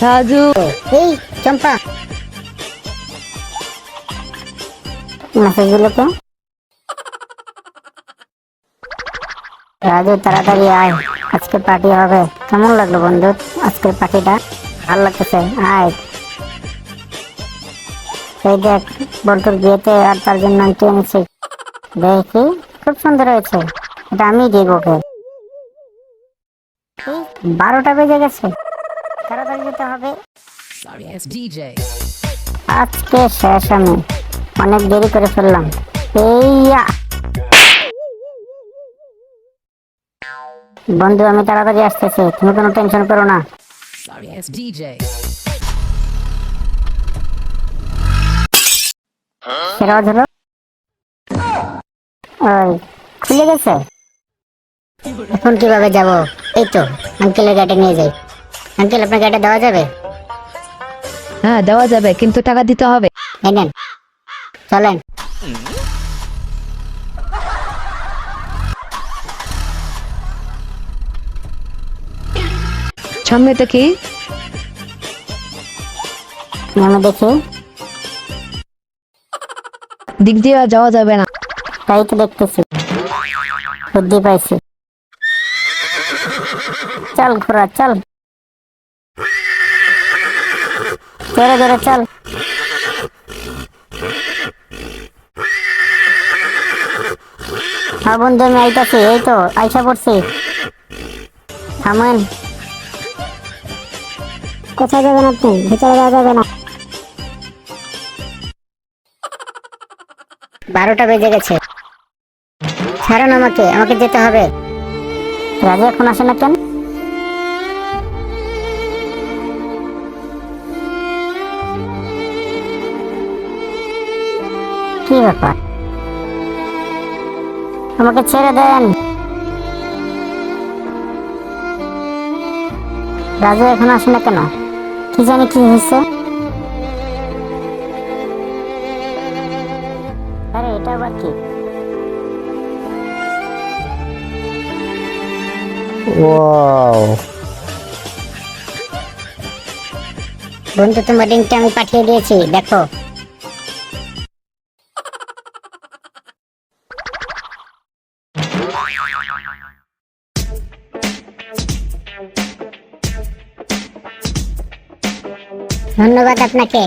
রাজু, এই চম্পা, মেসেজগুলো তো। রাজু তাড়াতাড়ি আয়, আজকে পার্টি হবে। কেমন লাগলো বন্ধু আজকের পার্টিটা? ভালো লাগতেছে, আয়। এই দেখ, বল্টুর বিয়েতে আর তার জন্য আনতে এনেছি। দেখি, খুব সুন্দর হয়েছে। এটা আমি দিব ওকে। 12টা বেজে গেছে, তাড়াতাড়ি যেতে হবে। sorry ass DJ. আজকে শেষ, আমি অনেক দেরি করে ফেললাম। এইয়া বন্ধু, আমি তাড়াতাড়ি আসতেছি, তুমি কোনো টেনশন করো না। Sorry ass DJ. সেরা ধরো। ওই খুলে গেছে, এখন কিভাবে যাব? এই তো, আঙ্কেলের গাড়ি নিয়ে যাই। আঙ্কেল, আপনার গাড়িটা দেওয়া যাবে? হ্যাঁ, দেওয়া যাবে, কিন্তু টাকা দিতে হবে। এই নেন, চলেন। সামনে তো কি? আমি দেখি। দিক দিয়ে আর যাওয়া যাবে না। তাই তো দেখতেছি, বুদ্ধি পাইছি। চল ঘোড়া, চল, জোরে জোরে চল। হ্যাঁ বন্ধু, আমি আইতাছি, এই তো আইসা পড়ছি। থামেন। কোথায় যাবেন আপনি? ভিতরে যাওয়া যাবে না। 12টা বেজে গেছে, ছাড়ুন আমাকে, আমাকে যেতে হবে। রাজু এখন আসে না কেন? কি ব্যাপার? আমাকে ছেড়ে দেন। রাজু এখন আসে না কেন? কি জানি কি হয়েছে। আরে এটা আবার কি? ওয়াও, বন্ধু, তোমার লিঙ্কটা আমি পাঠিয়ে দিয়েছি, দেখো। ধন্যবাদ আপনাকে।